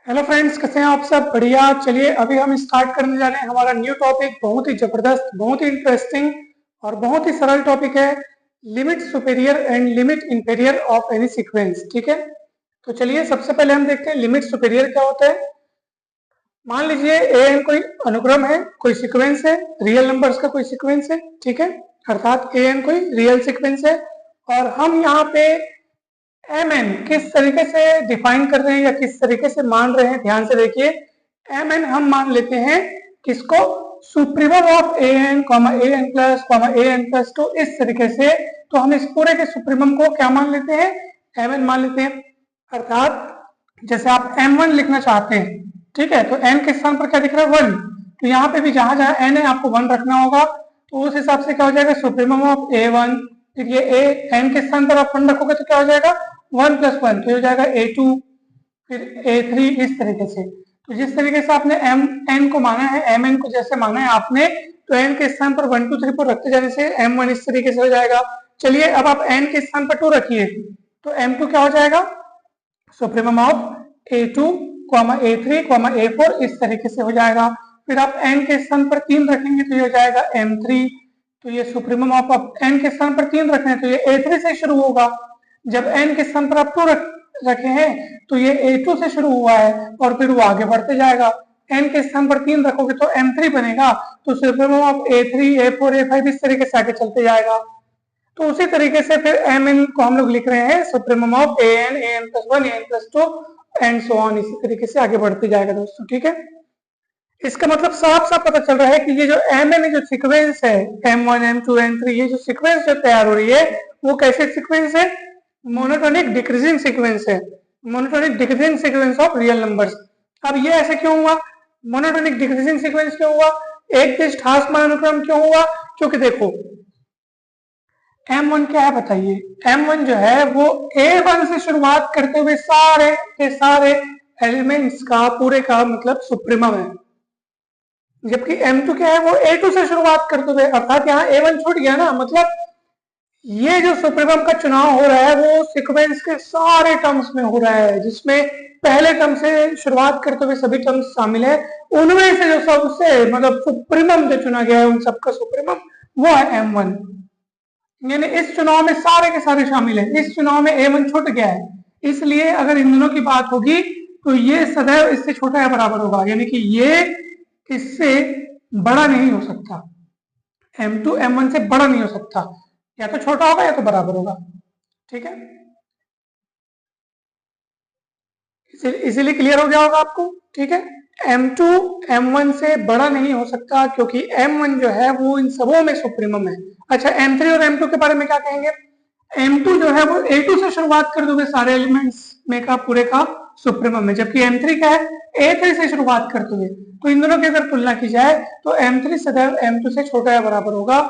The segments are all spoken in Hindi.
हेलो फ्रेंड्स, कैसे हैं आप सब? बढ़िया। चलिए अभी हम स्टार्ट करने जा रहे हैं हमारा न्यू टॉपिक। बहुत ही जबरदस्त, बहुत ही इंटरेस्टिंग और बहुत ही सरल टॉपिक है। Limit superior end limit inferior of any sequence. ठीक है, तो चलिए सबसे पहले हम देखते हैं लिमिट सुपेरियर क्या होता है। मान लीजिए ए एन कोई अनुक्रम है, कोई सीक्वेंस है, रियल नंबर्स का कोई सीक्वेंस है। ठीक है, अर्थात ए एन कोई रियल सीक्वेंस है और हम यहाँ पे एम एन किस तरीके से डिफाइन कर रहे हैं या किस तरीके से मान रहे हैं, ध्यान से देखिए। एम एन हम मान लेते हैं किसको? Supremum of a n comma a n plus comma a n plus two, इस तरीके से। तो हम इस पूरे के सुप्रीमम को क्या मान लेते हैं? एम एन मान लेते हैं। अर्थात जैसे आप एम वन लिखना चाहते हैं, ठीक है, तो एन के स्थान पर क्या दिख रहा है? वन। तो यहाँ पे भी जहां जहां एन है आपको वन रखना होगा। तो उस हिसाब से क्या हो जाएगा? Supremum of A one. फिर ये ए एन के स्थान पर आप वन रखोगे तो क्या हो जाएगा? वन प्लस वन, तो हो जाएगा ए टू, फिर ए थ्री, इस तरीके से। तो जिस तरीके से आपने एम एन को माना है, एम एन को जैसे माना है आपने, तो एन के स्थान पर वन टू थ्री पर रखते जाने से एम वन इस तरीके से हो जाएगा। चलिए अब आप एन के स्थान पर टू रखिए, तो एम टू क्या हो जाएगा? Supremum of A two comma A three comma A four, इस तरीके से हो जाएगा। फिर आप एन के स्थान पर तीन रखेंगे तो ये हो जाएगा एम थ्री। तो ये सुप्रीमम ऑफ आप एन के स्थान पर तीन रख रहे हैं तो ये ए थ्री से शुरू होगा। जब एन के स्थान पर आप टू रखे हैं तो ये ए2 से शुरू हुआ है और फिर वो आगे बढ़ते जाएगा। एन के स्थान पर तीन रखोगे तो m3 बनेगा, तो supremum of a3 a4 a5 इस तरीके से आगे चलते जाएगा। तो उसी तरीके से फिर एम एन को हम लोग लिख रहे हैं supremum of an plus one an plus two and so on, इसी तरीके से आगे बढ़ते जाएगा दोस्तों। ठीक है, इसका मतलब साफ साफ पता चल रहा है कि ये जो एम एन जो सीक्वेंस है, m1 m2 m3, ये जो सीक्वेंस जो तैयार हो रही है वो कैसे सीक्वेंस है? मोनोटोनिक डिक्रीजिंग सीक्वेंस है। Monotonic decreasing sequence of real numbers. अब ये ऐसे क्यों हुआ? मोनोटोनिक डिक्रीजिंग सीक्वेंस क्यों हुआ? एक ह्रासमान अनुक्रम क्यों हुआ? क्योंकि देखो M1 क्या है बताइए? M1 जो है वो A1 से शुरुआत करते हुए सारे के सारे एलिमेंट्स का पूरे का मतलब सुप्रीमम है, जबकि M2 क्या है? वो A2 से शुरुआत करते हुए, अर्थात यहाँ A1 छूट गया ना। मतलब ये जो सुप्रीमम का चुनाव हो रहा है वो सीक्वेंस के सारे टर्म्स में हो रहा है, जिसमें पहले टर्म से शुरुआत करते हुए सभी टर्म्स शामिल है। उनमें से जो सबसे मतलब सुप्रीमम जो चुना गया है उन सबका सुप्रीमम वो है M1। यानी इस चुनाव में सारे के सारे शामिल है। इस चुनाव में A1 छूट गया है, इसलिए अगर इन दोनों की बात होगी तो ये सदैव इससे छोटा या बराबर होगा, यानी कि ये इससे बड़ा नहीं हो सकता। M2 M1 से बड़ा नहीं हो सकता, या तो छोटा होगा या तो बराबर होगा। ठीक है, इसीलिए क्लियर हो गया होगा आपको। ठीक है, M2 M1 से बड़ा नहीं हो सकता क्योंकि M1 जो है वो इन सबों में सुप्रीमम है। अच्छा, M3 और M2 के बारे में क्या कहेंगे? M2 जो है वो A2 से शुरुआत कर दोगे सारे एलिमेंट्स में का पूरे का सुप्रीमम है, जबकि M3 क्या है? A3 से शुरुआत करते हुए। तो इन दोनों की अगर तुलना की जाए तो M3 सदैव M2 से छोटा या बराबर होगा।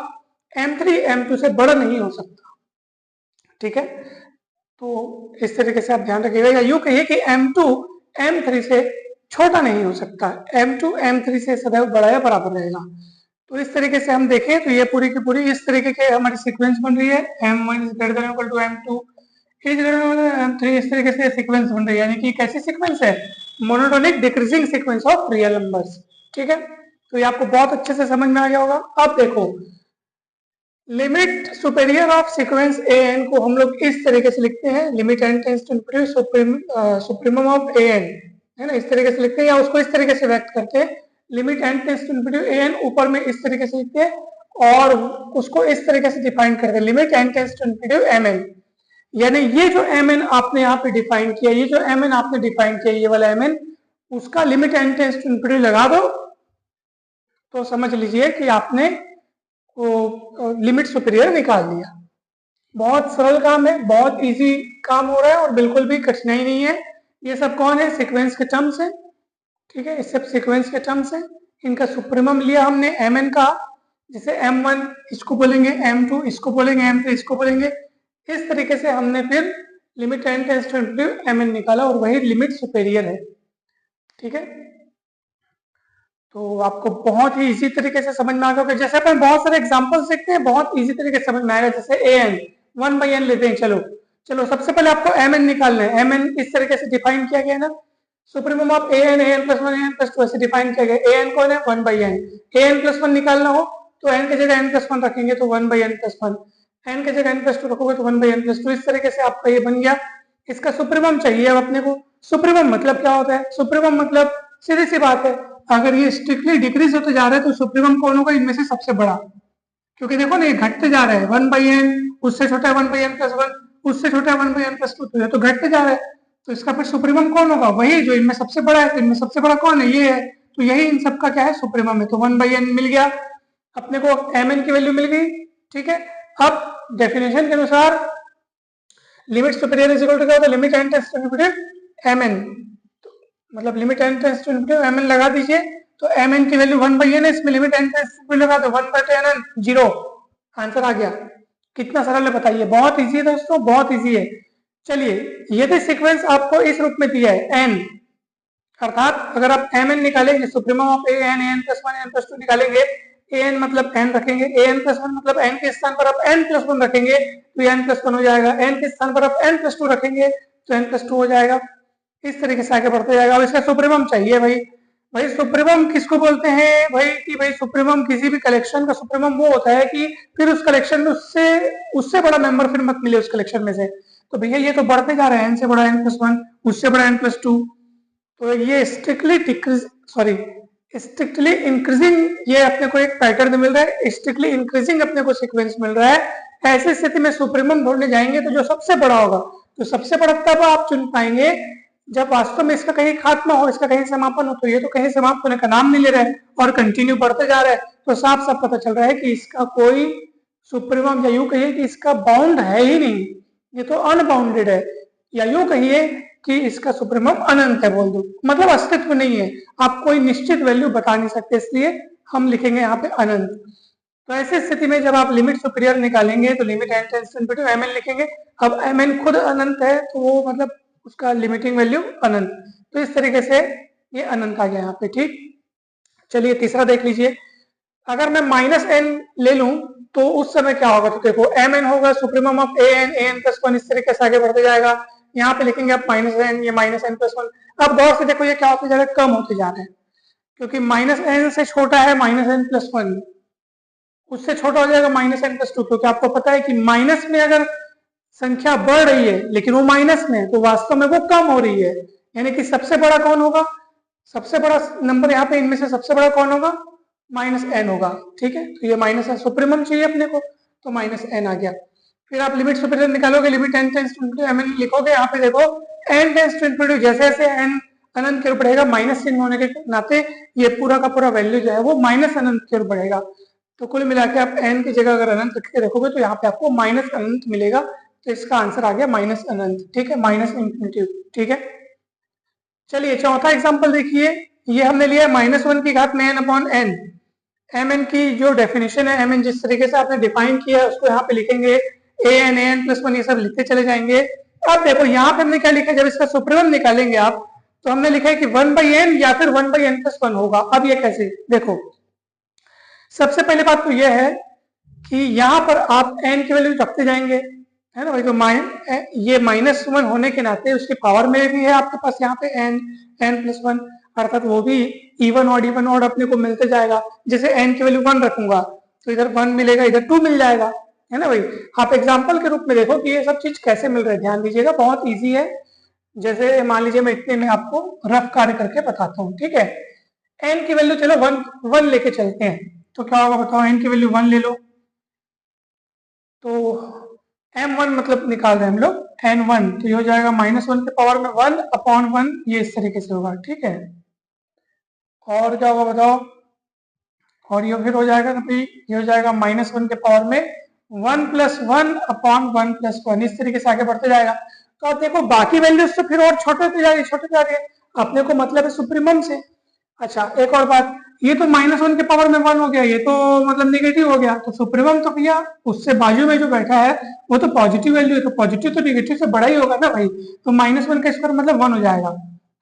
M3 M2 से बड़ा नहीं हो सकता। ठीक है, तो इस तरीके से आप ध्यान रखिएगा, या यूं कहिए कि M2 M3 से छोटा नहीं हो सकता, M2 M3 से सदैव बड़ा या बराबर रहेगा। तो इस तरीके से हम देखें तो ये पूरी की पूरी इस तरीके के हमारी सीक्वेंस बन रही है। M1 is greater than equal to M2 is greater than M3, इस तरीके से सीक्वेंस बन रही है। यानी कि कैसी सीक्वेंस है? Monotonic decreasing sequence of real numbers. ठीक है, तो ये आपको बहुत अच्छे से समझ में आ गया होगा। अब देखो, limit superior of sequence a n को हम लोग इस तरीके से लिखते हैं, limit n tends to increase supremum of a n, है ना, इस तरीके से लिखते हैं, या उसको इस तरीके से व्यक्त करते हैं, limit n tends to increase a n ऊपर में इस तरीके से लिखते हैं और उसको इस तरीके से डिफाइन करते हैं, limit n tends to increase m n. यानी ये जो एम एन आपने यहाँ पे डिफाइन किया, ये जो एम एन आपने डिफाइन किया, ये वाला एम एन, उसका limit n tends to increase लगा दो तो समझ लीजिए कि आपने वो लिमिट सुपीरियर निकाल लिया। बहुत सरल काम है, बहुत इजी काम हो रहा है और बिल्कुल भी कठिनाई नहीं है। ये सब कौन है? सीक्वेंस के टर्म्स है। ठीक है, ये सब सीक्वेंस के टर्म्स है। इनका सुप्रीमम लिया हमने एम एन का, जिसे M1 इसको बोलेंगे, M2 इसको बोलेंगे, M3 इसको बोलेंगे। इस तरीके से हमने फिर limit n tends to infinity m n निकाला और वही लिमिट सुपेरियर है। ठीक है, तो आपको बहुत ही इजी तरीके से समझ में आ गया। जैसे अपन बहुत सारे एग्जांपल्स देखते हैं, बहुत इजी तरीके से समझ में आएगा। जैसे ए एन 1/n लेते हैं, चलो सबसे पहले आपको एम एन निकालना है। एम एन इस तरीके से डिफाइन किया गया है ना, supremum of a n plus one n plus two ऐसे डिफाइन किया गया। ए एन कौन है? 1/n। ए एन प्लस वन निकालना हो तो एन की जगह एन प्लस वन रखेंगे तो 1/n प्लस वन, एन की जगह एन प्लस टू रखोगे तो 1/n प्लस टू। इस तरीके से आपका ये बन गया। इसका सुप्रीमम चाहिए अब अपने को। सुप्रीमम मतलब क्या होता है? सुप्रीमम मतलब सीधी सी बात है, अगर ये स्ट्रिक्टली डिक्रीज होते जा रहा है तो सुप्रीमम कौन होगा इनमें से सबसे बड़ा, क्योंकि देखो ना ये घटते जा रहा है। 1/n उससे छोटा है 1/n प्लस वन, उससे छोटा है 1/n प्लस टू, तो ये तो घटते जा रहा है। तो इसका फिर सुप्रीमम कौन होगा? वही जो इनमें सबसे बड़ा है। तो इनमें सबसे बड़ा कौन है? ये है। तो यही इन सबका क्या है? सुप्रीमम है। तो 1/n मिल गया अपने को, mn की वैल्यू मिल गई। ठीक है, अब डेफिनेशन के अनुसार limit superior is equal to क्या होता है? Limit n tends to infinity mn, मतलब limit n tends to infinity mn लगा दीजिए तो mn की वैल्यू 1/n है, इसमें लिमिट n टेंड्स टू लगा दो 1/n 0, आंसर आ गया। कितना सरल है बताइए, बहुत इजी है दोस्तों, बहुत इजी है। चलिए, यदि सीक्वेंस आपको इस रूप में दिया है n, अर्थात अगर आप mn निकालेंगे, supremum of an plus one n plus two निकालेंगे, an मतलब n रखेंगे, an प्लस वन मतलब n के स्थान पर आप n प्लस वन रखेंगे तो n प्लस वन हो जाएगा, n के स्थान पर आप n प्लस टू रखेंगे तो n प्लस टू हो जाएगा। इस तरीके से आगे बढ़ते जाएगा। अब इसका सुप्रीमम चाहिए भाई। भाई सुप्रीमम किसको बोलते हैं भाई? कि भाई सुप्रीमम किसी भी कलेक्शन का सुप्रीमम वो होता है कि फिर उस कलेक्शन में उससे बड़ा मेंबर फिर मत मिले उस कलेक्शन में से। तो भैया ये तो बढ़ते जा रहे हैं, n से बड़ा n प्लस वन, उससे बड़ा n प्लस टू, तो ये स्ट्रिक्टली इंक्रीजिंग ये अपने को एक पैटर्न मिल रहा है, स्ट्रिक्टली इंक्रीजिंग अपने को सीक्वेंस मिल रहा है। ऐसी स्थिति में सुप्रीमम ढूंढने जाएंगे तो जो सबसे बड़ा होगा, तो सबसे बड़ा तब आप चुन पाएंगे जब वास्तव में इसका कहीं खात्मा हो, इसका कहीं समापन हो। तो ये तो कहीं समाप्त होने का नाम नहीं ले रहा है और कंटिन्यू बढ़ते जा रहा है, तो साफ साफ पता चल रहा है कि इसका कोई सुप्रीमम, या यूं कहिए कि इसका बाउंड है ही नहीं, ये तो अनबाउंडेड है। या यूं कहिए कि इसका सुप्रीमम अनंत है, बोल दो, मतलब अस्तित्व नहीं है, आप कोई निश्चित वैल्यू बता नहीं सकते, इसलिए हम लिखेंगे यहाँ पे अनंत। तो ऐसी स्थिति में जब आप लिमिट सुपीरियर निकालेंगे तो limit n tends to infinity mn लिखेंगे। अब mn खुद अनंत है तो वो मतलब उसका लिमिटिंग वैल्यू अनंत, तो इस तरीके से ये अनंत आ गया यहाँ पे। ठीक, चलिए तीसरा देख लीजिए। अगर मैं माइनस n ले लूं तो उस समय क्या होगा? तो देखो mn होगा supremum of an plus one, इस तरीके से आगे बढ़ते जाएगा। यहाँ पे लिखेंगे आप माइनस n, ये माइनस n प्लस वन। अब गौर से देखो ये क्या होते जा रहा है? कम होते जा रहा है, क्योंकि माइनस n से छोटा है माइनस n प्लस वन, उससे छोटा हो जाएगा माइनस n प्लस टू, क्योंकि आपको पता है कि माइनस में अगर संख्या बढ़ रही है लेकिन वो माइनस में है तो वास्तव में वो कम हो रही है, यानी कि सबसे बड़ा कौन होगा? सबसे बड़ा नंबर यहाँ पे इनमें से सबसे बड़ा कौन होगा? माइनस n होगा। ठीक है, तो ये माइनस सुप्रीमम चाहिए अपने को, तो माइनस n आ गया। फिर आप लिमिट सुपीरियर निकालोगे, limit n tends to infinity mn लिखोगे। यहाँ पे देखो n टेंड्स टू इन्फिनिटी, जैसे जैसे n अनंत की ओर बढ़ेगा, माइनस चिन्ह होने के नाते ये पूरा का पूरा वैल्यू जो है वो माइनस अनंत की ओर बढ़ेगा। तो कुल मिला के आप n की जगह अगर अनंत रख के रखोगे तो यहाँ पे आपको माइनस अनंत मिलेगा, तो इसका आंसर आ गया माइनस अनंत। ठीक है, माइनस इंफिनिटी। ठीक है, चलिए चौथा एग्जांपल देखिए। ये हमने लिया है माइनस वन की घात में n अपॉन n। mn की जो डेफिनेशन है, mn जिस तरीके से आपने डिफाइन किया है उसको यहाँ पे लिखेंगे an प्लस वन, ये सब लिखते चले जाएंगे। अब देखो यहाँ पे हमने क्या लिखा है, जब इसका सुप्रीमम निकालेंगे आप तो हमने लिखा है कि 1/n या फिर 1/n प्लस वन होगा। अब ये कैसे? देखो सबसे पहले बात तो यह है कि यहाँ पर आप n की वैल्यू रखते जाएंगे, है ना भाई। तो ये माइनस वन होने के नाते उसकी पावर में भी है आपके पास यहाँ पे n प्लस वन, अर्थात वो भी इवन ऑड अपने को मिलते जाएगा। जैसे n की वैल्यू 1 रखूंगा तो इधर 1 मिलेगा, इधर 2 मिल जाएगा, है ना भाई। आप एग्जाम्पल के रूप में देखो कि ये सब चीज कैसे मिल रहा है, ध्यान दीजिएगा, बहुत ईजी है। जैसे मान लीजिए मैं इतने में आपको रफ कार्य करके बताता हूँ। ठीक है, n की वैल्यू चलो 1 लेके चलते हैं, तो क्या होगा बताओ? n की वैल्यू 1 ले लो तो m1 मतलब निकाल रहे हैं हम लोग n1, तो ये हो जाएगा माइनस वन के पावर में 1 अपॉन 1, ये इस तरीके से होगा। ठीक है, और क्या होगा बताओ? और ये फिर हो जाएगा ना भाई, ये हो जाएगा माइनस वन के पावर में 1 plus one upon 1 plus one, इस तरीके से आगे बढ़ते जाएगा। तो आप देखो बाकी वैल्यूज तो फिर और छोटे होते जा रही है, छोटे जा रही है, अपने को मतलब है सुप्रीमम से। अच्छा एक और बात, ये तो माइनस वन के पावर में 1 हो गया, ये तो मतलब नेगेटिव हो गया, तो सुप्रीमम तो भैया उससे बाजू में जो बैठा है वो तो पॉजिटिव वैल्यू है, तो पॉजिटिव तो नेगेटिव से बड़ा ही होगा ना भाई। तो माइनस वन का स्क्वायर मतलब 1 हो जाएगा,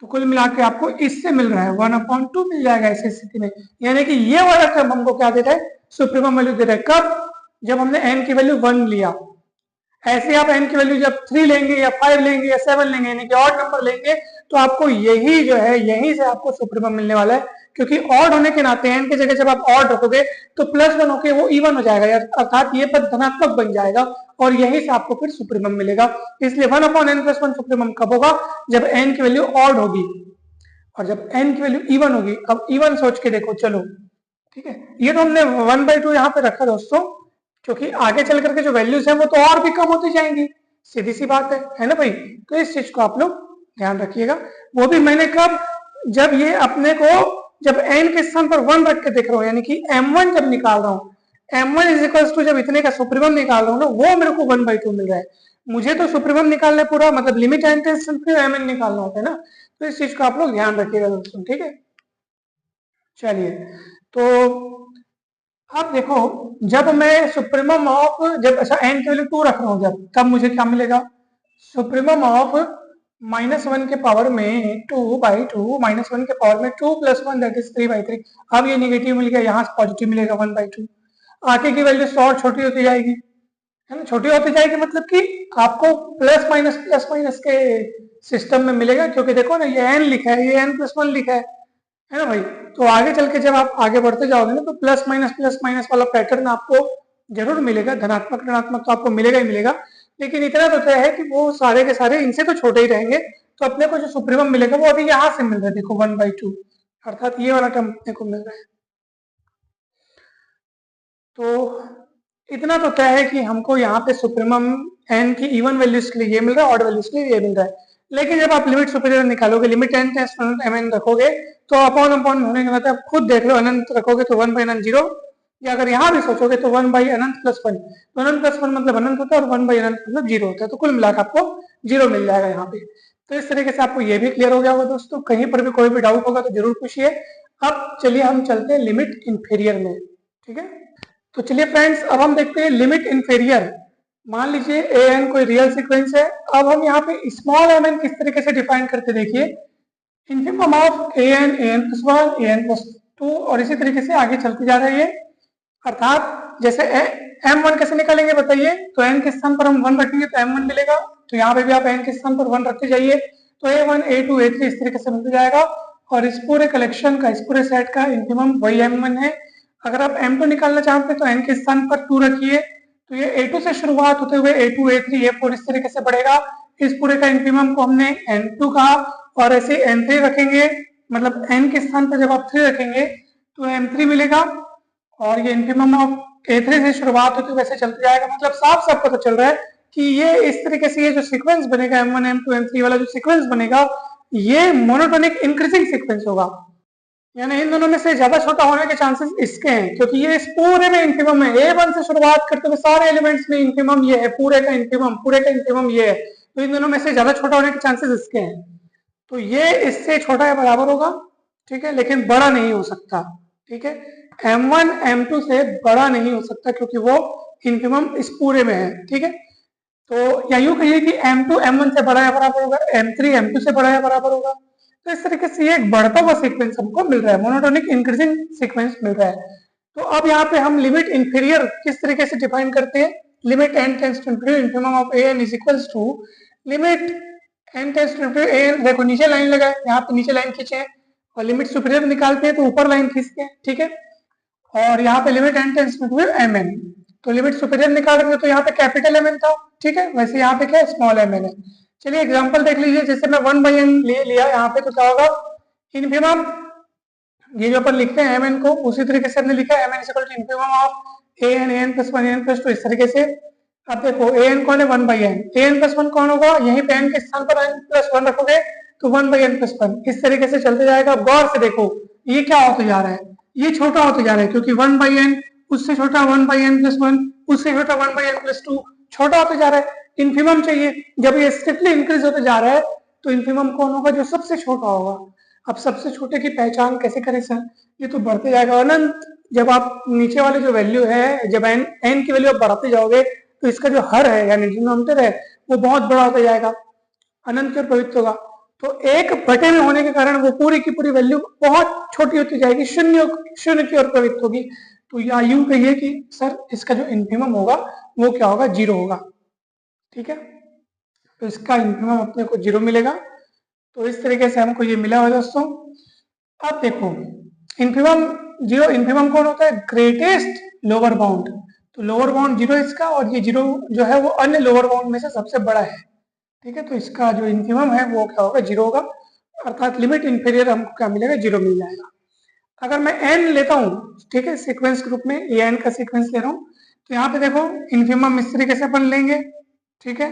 तो कुल मिला के आपको इससे मिल रहा है 1/2 मिल जाएगा ऐसी स्थिति में। यानी कि ये वाला टर्म हमको क्या दे रहा है? सुप्रीमम वैल्यू दे रहा है। कब? जब हमने n की वैल्यू 1 लिया। ऐसे आप n की वैल्यू जब 3 लेंगे या 5 लेंगे या 7 लेंगे, यानी कि ऑड नंबर लेंगे, तो आपको यही जो है यहीं से आपको सुप्रीमम मिलने वाला है, क्योंकि ऑड होने के नाते एन की जगह जब आप ऑड रखोगे तो +1 होके वो इवन हो जाएगा, अर्थात ये पद धनात्मक बन जाएगा और यहीं से आपको फिर सुप्रीमम मिलेगा। इसलिए 1/n+1 सुप्रीमम कब होगा? जब एन की वैल्यू ऑड होगी और जब एन की वैल्यू इवन होगी। अब इवन सोच के देखो, चलो ठीक है, ये तो हमने 1/2 यहाँ पे रखा दोस्तों, क्योंकि आगे चल करके जो वैल्यूज है वो तो और भी कम होती जाएंगी, सीधी सी बात है ना भाई। तो इस चीज को आप लोग ध्यान रखिएगा। वो भी मैंने कब, जब ये अपने को जब n के स्थान पर 1 रख के देख रहा हूँ, यानी कि m1 जब निकाल रहा हूँ, m1 इज इक्वल टू जब इतने का सुप्रीमम निकाल रहा हूँ ना, वो मेरे को 1/2 मिल रहा है। मुझे तो सुप्रीमम निकालना पूरा मतलब limit n tends to mn निकालना होता है ना, तो इस चीज को आप लोग ध्यान रखिएगा दोस्तों, ठीक है। चलिए, तो अब देखो, जब मैं सुप्रीमम ऑफ जब अच्छा एन की वैल्यू 2 रख रहा हूँ जब, तब मुझे क्या मिलेगा? सुप्रीमम ऑफ -1 के पावर में 2/2 -1 के पावर में 2 + 1 दैट इज 3/3। अब ये निगेटिव मिल गया, यहाँ से पॉजिटिव मिलेगा 1/2। आगे की वैल्यू और छोटी होती जाएगी, है ना, छोटी होती जाएगी, मतलब कि आपको प्लस माइनस के सिस्टम में मिलेगा, क्योंकि देखो ना ये n लिखा है, ये n+1 लिखा है ना भाई। तो आगे चल के जब आप आगे बढ़ते जाओगे ना, तो प्लस माइनस वाला पैटर्न आपको जरूर मिलेगा, धनात्मक ऋणात्मक तो आपको मिलेगा ही मिलेगा। लेकिन इतना तो तय है कि वो सारे के सारे इनसे तो छोटे ही रहेंगे। तो अपने को जो सुप्रीमम मिलेगा वो अभी यहाँ से मिल रहा है, देखो 1/2, अर्थात ये वाला टर्म अपने को मिल रहा है। तो इतना तो तय है कि हमको यहाँ पे सुप्रीमम एन की इवन वैल्यूज के लिए ये मिल रहा है, ऑड वैल्यूज के लिए ये मिल रहा है। लेकिन जब आप लिमिट सुपीरियर निकालोगे, limit n tends to mn रखोगे, तो अपॉन होने के बाद आप खुद देख लो, अनंत रखोगे तो 1/अनंत 0, या अगर यहाँ भी सोचोगे तो 1/अनंत+1। तो अनंत+1 मतलब अनंत होता है और 1/अनंत मतलब 0 होता है, तो कुल मिलाकर आपको 0 मिल जाएगा यहाँ पे। तो इस तरीके से आपको ये भी क्लियर हो गया होगा दोस्तों। कहीं पर भी कोई भी डाउट होगा तो जरूर पूछिए। अब चलिए हम चलते हैं लिमिट इंफीरियर में, ठीक है। तो चलिए फ्रेंड्स, अब हम देखते हैं लिमिट इंफीरियर। मान लीजिए ए एन कोई रियल सीक्वेंस है। अब हम यहाँ पे स्मॉल एम एन किस तरीके से डिफाइन करते देखिए, इनफिनिटम ऑफ an+1 an+2 और इसी तरीके से आगे चलती जा रही है। अर्थात जैसे m1 कैसे निकालेंगे बताइए, तो n के स्थान पर हम 1 रखेंगे तो m1 मिलेगा, तो यहाँ पे भी आप n के स्थान पर 1 रखते जाइए, तो a1 a2 a3 इस तरीके से मिलता जाएगा। और इस पूरे कलेक्शन का, इस पूरे सेट का इनफिनिटम वही m1 है। अगर आप m2 निकालना चाहते हैं तो n के स्थान पर 2 रखिए, तो ये a2 से शुरुआत होते हुए a2 a3 a4 इस तरीके से बढ़ेगा। इस पूरे का इनफिनिटम को हमने n2 कहा, और ऐसे n3 रखेंगे, मतलब n के स्थान पर जब आप 3 रखेंगे तो m3 मिलेगा। और ये इनफिनिटम ऑफ a3 से शुरुआत होती है वैसे चलते जाएगा। मतलब साफ साफ पता चल रहा है कि ये इस तरीके से ये जो सीक्वेंस बनेगा m1 m2 m3 वाला जो सीक्वेंस बनेगा, ये मोनोटोनिक इंक्रीजिंग सीक्वेंस होगा, यानी इन दोनों में से ज्यादा छोटा होने के चांसेस इसके हैं, क्योंकि ये इस पूरे में इनफिनिटम है। A1 से शुरुआत करते हुए सारे एलिमेंट्स में इनफिनिटम ये है, पूरे का इनफिनिटम ये है, तो इन दोनों में से ज्यादा छोटा होने के चांसेस इसके हैं। तो ये इससे छोटा या बराबर होगा, ठीक है, लेकिन बड़ा नहीं हो सकता, ठीक है। m1 m2 से बड़ा नहीं हो सकता, क्योंकि वो इनफिनिटम इस पूरे में है, ठीक है। तो या यूं कहिए कि m2 m1 से बड़ा या बराबर होगा, m3 m2 से बड़ा या बराबर होगा। तो इस तरीके से ये एक बढ़ता हुआ सीक्वेंस हमको मिल रहा है, मोनोटोनिक इंक्रीजिंग सीक्वेंस मिल रहा है। तो अब यहाँ पे हम लिमिट इंफीरियर किस तरीके से डिफाइन करते हैं, limit n tends to infinitum of an is equals to limit n tends to an। देखो नीचे लाइन लगाए, यहाँ पे नीचे लाइन खींचे और लिमिट सुपीरियर निकालते हैं तो ऊपर लाइन खींचते हैं, ठीक है। और यहाँ पे limit n tends to mn, तो लिमिट सुपीरियर निकाल रहे हैं तो यहाँ पे कैपिटल mn था, ठीक है, वैसे यहाँ पे क्या है, स्मॉल mn है। चलिए एग्जांपल देख लीजिए, जैसे मैं 1/n ले लिया यहाँ पे, तो क्या होगा, इनफिनिटम ये जो अपन लिखते हैं mn को, उसी तरीके से हमने लिखा है mn is equal to infinitum of an+1 an+2 इस तरीके से। अब देखो an कौन है, 1/n, an+1 कौन होगा, यहीं पे n के स्थान पर n+1 रखोगे तो 1/n+1 इस तरीके से चलते जाएगा। अब गौर से देखो ये क्या होते जा रहा है, ये छोटा होते जा रहा है, क्योंकि 1/n उससे छोटा 1/n+1 उससे छोटा 1/n+2 छोटा होते जा रहा है। इनफिनिटम चाहिए, जब ये स्ट्रिक्टली इंक्रीज होते जा रहा है तो इनफिनिटम कौन होगा, जो सबसे छोटा होगा। अब सबसे छोटे की पहचान कैसे करें सर, ये तो बढ़ते जाएगा अनंत। जब आप नीचे वाले जो वैल्यू है, जब n की वैल्यू आप बढ़ाते जाओगे तो इसका जो हर है यानी डिनोमिनेटर है वो बहुत बड़ा होता जाएगा, अनंत की ओर प्रवृत्त होगा। तो एक बटे में होने के कारण वो पूरी की पूरी वैल्यू बहुत छोटी होती जाएगी, शून्य की ओर प्रवृत्त होगी। तो या यूं कहिए कि सर इसका जो इनफिनिटम होगा वो क्या होगा, 0 होगा, ठीक है। तो इसका इनफिनिटम अपने को 0 मिलेगा। तो इस तरीके से हमको ये मिला हुआ है दोस्तों। अब देखो इन्फिमम जीरो, इन्फिमम कौन होता है? Greatest lower bound. तो लोअर बाउंड जीरो इसका, और ये जीरो जो है वो अन्य लोअर बाउंड में से सबसे बड़ा है। ठीक है, तो इसका जो इन्फिमम है वो क्या होगा? जीरो होगा, अर्थात लिमिट इंफीरियर हमको क्या मिलेगा? जीरो मिल जाएगा। अगर मैं एन लेता हूँ, ठीक है, सीक्वेंस ग्रुप में ये एन का सीक्वेंस ले रहा हूँ, तो यहाँ पे देखो इन्फिमम इस तरीके से अपन लेंगे। ठीक है,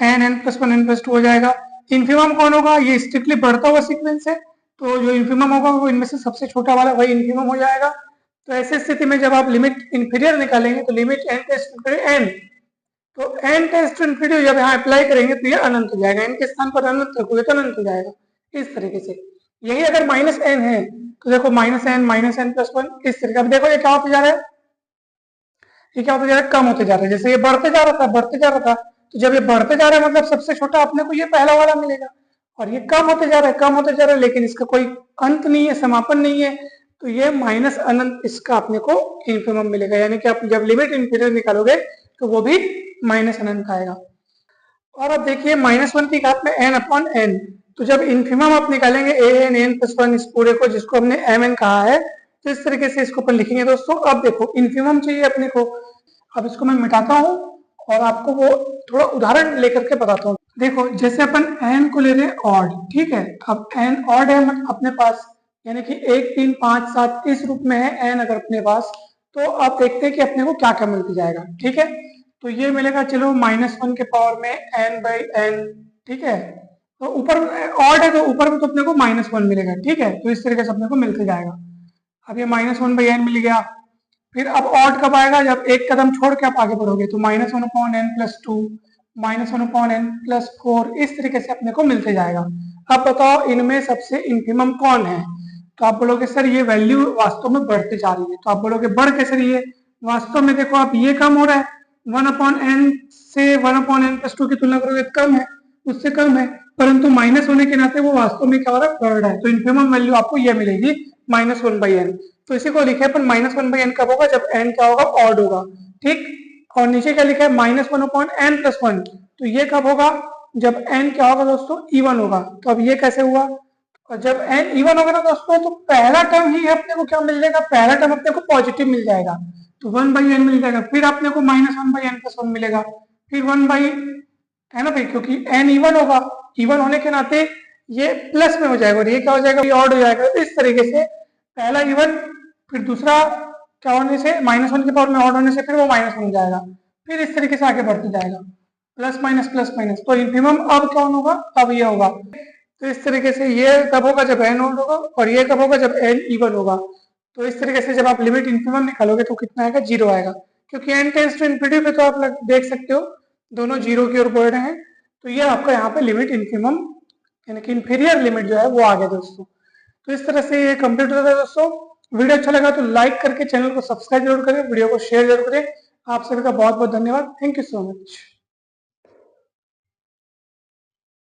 n n plus one n plus two हो जाएगा। इन्फिमम कौन होगा? ये स्ट्रिक्टली बढ़ता हुआ सीक्वेंस है, तो जो इन्फिमम होगा वो इनमें से सबसे छोटा वाला वही इन्फिमम हो जाएगा। तो ऐसी स्थिति में जब आप लिमिट इंफीरियर निकालेंगे तो लिमिट एन टेस्ट एन, तो एन टेस्ट टू इन्फिनिटी जब यहाँ अप्लाई करेंगे तो ये अनंत हो जाएगा। एन के स्थान पर अनंत रखोगे तो अनंत हो जाएगा इस तरीके से। यही अगर माइनस एन है तो देखो माइनस एन प्लस वन इस तरीके। अब देखो ये क्या होते जा रहा है? ये क्या होता जा रहा है? कम होते जा रहा है। जैसे ये बढ़ते जा रहा था बढ़ते जा रहा था, तो जब ये बढ़ते जा रहा है मतलब सबसे छोटा अपने को ये पहला वाला मिलेगा। और ये कम होते जा रहा है कम होते जा रहा है, लेकिन इसका कोई अंत नहीं है, समापन नहीं है, तो ये माइनस अनंत इसका अपने को इन्फिमम मिलेगा। यानी कि आप जब लिमिट इंफीरियर निकालोगे तो वो भी माइनस अनंत आएगा। और अब देखिए माइनस वन की घात में एन अपॉन एन, तो जब इन्फिमम आप निकालेंगे A N n plus one इस पूरे को, जिसको हमने एम एन कहा है, तो इस तरीके से इसको अपन लिखेंगे दोस्तों। अब देखो इन्फिमम चाहिए अपने को, अब इसको मैं मिटाता हूँ और आपको वो थोड़ा उदाहरण लेकर के बताता हूँ। देखो जैसे अपन एन को ले रहे हैं ऑड, ठीक है, अब एन ऑड है अपने पास, यानी कि 1 3 5 7 इस रूप में है एन अगर अपने पास, तो आप देखते हैं कि अपने को क्या क्या मिलती जाएगा। ठीक है, तो ये मिलेगा चलो माइनस वन के पावर में एन बाई एन। ठीक है, तो ऊपर ऑड है तो ऊपर में तो अपने को माइनस वन मिलेगा। ठीक है, तो इस तरीके से अपने को मिलते जाएगा। अब ये माइनस वन बाई एन मिल गया। फिर अब ऑड कब आएगा? जब एक कदम छोड़ के आप आगे बढ़ोगे, तो minus one upon n plus two, minus one upon n plus four, इस तरीके से अपने को मिलते जाएगा। अब बताओ इनमें सबसे इन्फिमम कौन है? तो आप बोलोगे सर ये वैल्यू वास्तव में बढ़ती जा रही है। तो आप बोलोगे बढ़ कैसे रही है? वास्तव में देखो आप ये कम हो रहा है, वन अपॉन एन से one upon n plus two की तुलना करोगे तो कम है, उससे कम है, परंतु माइनस होने के नाते वो वास्तव में क्या हो रहा है? बढ़ रहा है। तो इन्फिमम वैल्यू आपको ये मिलेगी माइनस वन बाई एन। तो इसी को लिखे अपन माइनस वन बाई एन कब होगा? जब एन क्या होगा? ऑड होगा। ठीक, और नीचे क्या लिखा है? Minus one upon n plus one, तो ये कब होगा? जब एन क्या होगा दोस्तों? इवन होगा। तो अब ये कैसे हुआ? और जब एन इवन होगा ना दोस्तों, तो पहला टर्म ही अपने को क्या मिल जाएगा? पहला टर्म अपने को पॉजिटिव मिल जाएगा, तो वन बाई एन मिल जाएगा। फिर अपने को minus one by n plus one मिलेगा, फिर वन बाई, है ना भाई, क्योंकि एन इवन होगा, इवन होने के नाते ये प्लस में हो जाएगा और ये क्या हो जाएगा? ये ऑड हो जाएगा। तो इस तरीके से पहला इवन, फिर दूसरा क्या होने से? माइनस वन के पावर में ऑड होने से फिर वो माइनस वन हो जाएगा, फिर इस तरीके से आगे बढ़ते जाएगा, प्लस माइनस। तो इन्फिमम अब कौन होगा? अब ये होगा। तो इस तरीके से ये कब होगा? जब एन ऑड होगा, और ये कब होगा? जब एन इवन होगा। तो इस तरीके से जब आप लिमिट इन्फिमम निकालोगे तो कितना आएगा? जीरो आएगा, क्योंकि एन टेंड्स टू इन्फिनिटी पे तो आप देख सकते हो दोनों जीरो की ओर बढ़ रहे हैं। तो ये आपका यहाँ पे लिमिट इन्फिमम यानी कि इंफीरियर लिमिट जो है वो आ गया दोस्तों। तो इस तरह से ये कंप्लीट होता है दोस्तों। वीडियो अच्छा लगा तो लाइक करके चैनल को सब्सक्राइब जरूर करें, वीडियो को शेयर जरूर करें। आप सभी का बहुत बहुत धन्यवाद। Thank you so much.